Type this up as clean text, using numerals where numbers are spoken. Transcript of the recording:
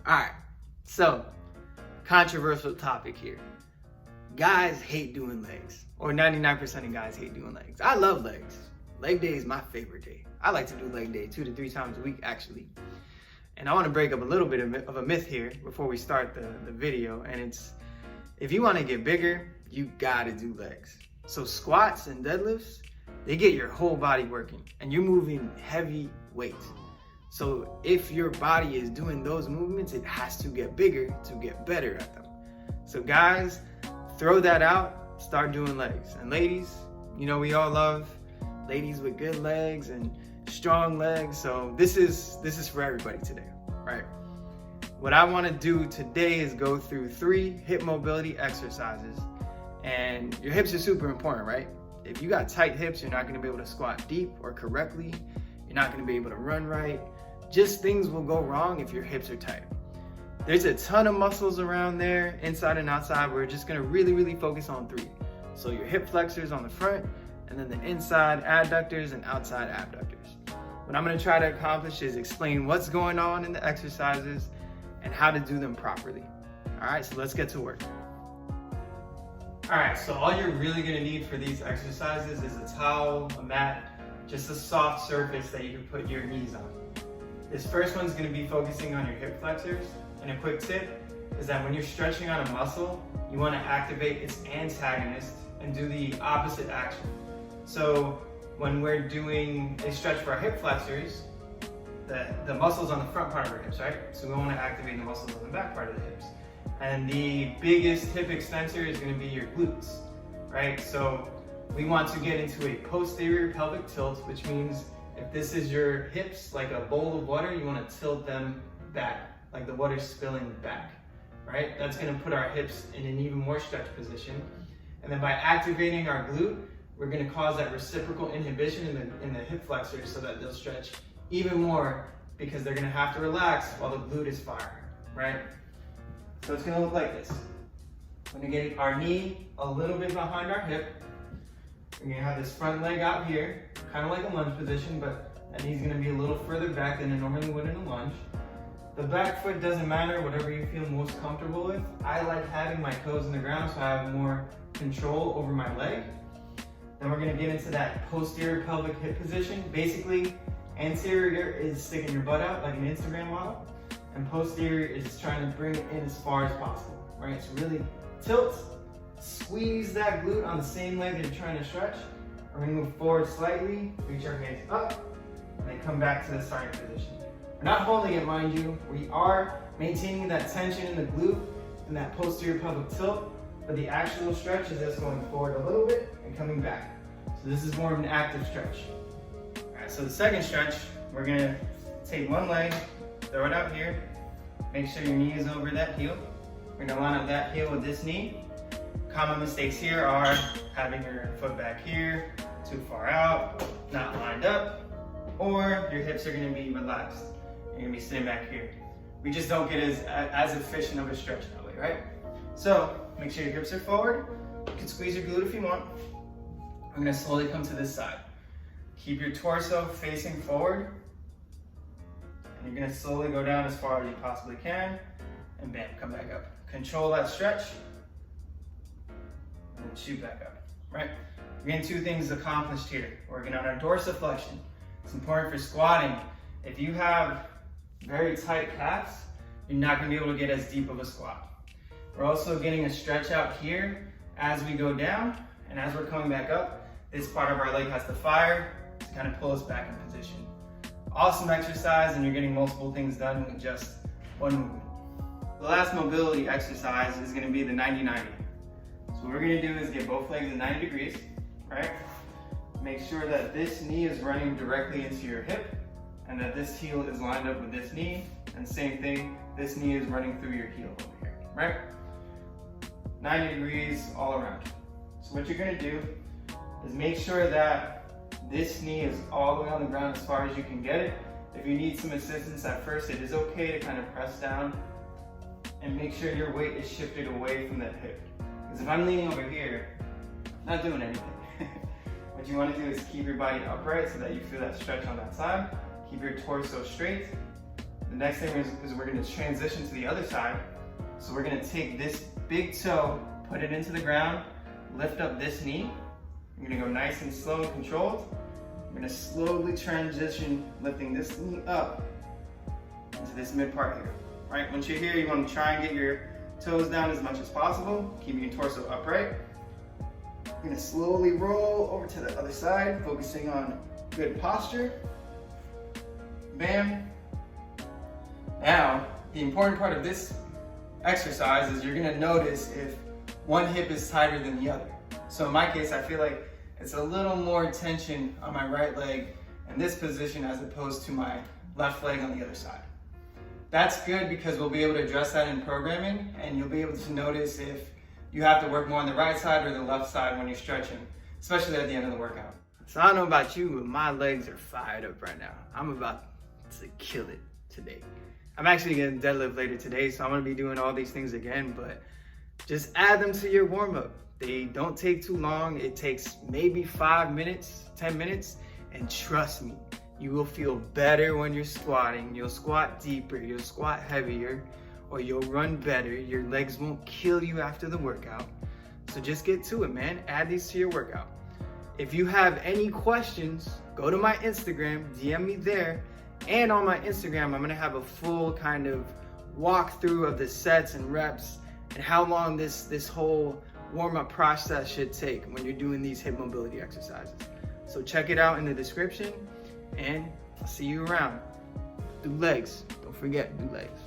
All right, so controversial topic here. Guys hate doing legs, or 99% of guys hate doing legs. I love legs. Leg day is my favorite day. I like to do leg day 2 to 3 times a week, actually. And I want to break up a little bit of a myth here before we start the video. And it's, if you want to get bigger, you got to do legs. So squats and deadlifts, they get your whole body working, and you're moving heavy weights. So if your body is doing those movements, it has to get bigger to get better at them. So guys, throw that out, start doing legs. And ladies, you know we all love ladies with good legs and strong legs. So this is for everybody today, right? What I want to do today is go through 3 hip mobility exercises. And your hips are super important, right? If you got tight hips, you're not going to be able to squat deep or correctly. You're not going to be able to run right. Just things will go wrong if your hips are tight. There's a ton of muscles around there, inside and outside. We're just gonna really focus on 3. So your hip flexors on the front, and then the inside adductors and outside abductors. What I'm gonna try to accomplish is explain what's going on in the exercises and how to do them properly. All right, so let's get to work. All right, so all you're really gonna need for these exercises is a towel, a mat, just a soft surface that you can put your knees on. This first one's going to be focusing on your hip flexors, and a quick tip is that when you're stretching on a muscle, you want to activate its antagonist and do the opposite action. So when we're doing a stretch for our hip flexors, the muscles on the front part of our hips, right? So we want to activate the muscles on the back part of the hips. And the biggest hip extensor is going to be your glutes, right? So we want to get into a posterior pelvic tilt, which means if this is your hips, like a bowl of water, you want to tilt them back, like the water's spilling back, right? That's going to put our hips in an even more stretched position. And then by activating our glute, we're going to cause that reciprocal inhibition in the hip flexors so that they'll stretch even more because they're going to have to relax while the glute is firing, right? So it's going to look like this. We're going to get our knee a little bit behind our hip. We're going to have this front leg out here, kind of like a lunge position, but that knee's going to be a little further back than it normally would in a lunge. The back foot doesn't matter, whatever you feel most comfortable with. I like having my toes in the ground so I have more control over my leg. Then we're going to get into that posterior pelvic hip position. Basically, anterior is sticking your butt out like an Instagram model, and posterior is trying to bring it in as far as possible, right? So really tilt. Squeeze that glute on the same leg that you're trying to stretch. We're going to move forward slightly, reach our hands up, and then come back to the starting position. We're not holding it, mind you. We are maintaining that tension in the glute and that posterior pelvic tilt, but the actual stretch is us going forward a little bit and coming back. So this is more of an active stretch. All right, so the second stretch, we're going to take one leg, throw it out here, make sure your knee is over that heel. We're going to line up that heel with this knee. Common mistakes here are having your foot back here, too far out, not lined up, or your hips are going to be relaxed. You're going to be sitting back here. We just don't get as efficient of a stretch that way, right? So make sure your hips are forward. You can squeeze your glute if you want. I'm going to slowly come to this side. Keep your torso facing forward. And you're going to slowly go down as far as you possibly can. And bam, come back up. Control that stretch. And shoot back up, right? We're getting 2 things accomplished here. We're working on our dorsiflexion. It's important for squatting. If you have very tight calves, you're not going to be able to get as deep of a squat. We're also getting a stretch out here as we go down, and as we're coming back up, this part of our leg has to fire to kind of pull us back in position. Awesome exercise, and you're getting multiple things done with just one movement. The last mobility exercise is going to be the 90-90. So what we're going to do is get both legs at 90 degrees, right? Make sure that this knee is running directly into your hip and that this heel is lined up with this knee. And same thing, this knee is running through your heel over here, right? 90 degrees all around. So what you're going to do is make sure that this knee is all the way on the ground as far as you can get it. If you need some assistance at first, it is okay to kind of press down and make sure your weight is shifted away from that hip. Because if I'm leaning over here, I'm not doing anything. What you want to do is keep your body upright so that you feel that stretch on that side. Keep your torso straight. The next thing is we're gonna transition to the other side. So we're gonna take this big toe, put it into the ground, lift up this knee. I'm gonna go nice and slow and controlled. I'm gonna slowly transition, lifting this knee up into this mid part here. All right, once you're here, you wanna try and get your toes down as much as possible, keeping your torso upright. I'm gonna slowly roll over to the other side, focusing on good posture. Bam. Now, the important part of this exercise is you're gonna notice if one hip is tighter than the other. So in my case, I feel like it's a little more tension on my right leg in this position as opposed to my left leg on the other side. That's good because we'll be able to address that in programming, and you'll be able to notice if you have to work more on the right side or the left side when you're stretching, especially at the end of the workout. So I don't know about you, but my legs are fired up right now. I'm about to kill it today. I'm actually gonna deadlift later today, so I'm gonna be doing all these things again, but just add them to your warm-up. They don't take too long. It takes maybe 5 minutes, 10 minutes, and trust me, you will feel better when you're squatting. You'll squat deeper, you'll squat heavier, or you'll run better. Your legs won't kill you after the workout. So just get to it, man. Add these to your workout. If you have any questions, go to my Instagram, DM me there. And on my Instagram, I'm gonna have a full kind of walkthrough of the sets and reps and how long this whole warm-up process should take when you're doing these hip mobility exercises. So check it out in the description, and I'll see you around. Do legs. Don't forget, do legs.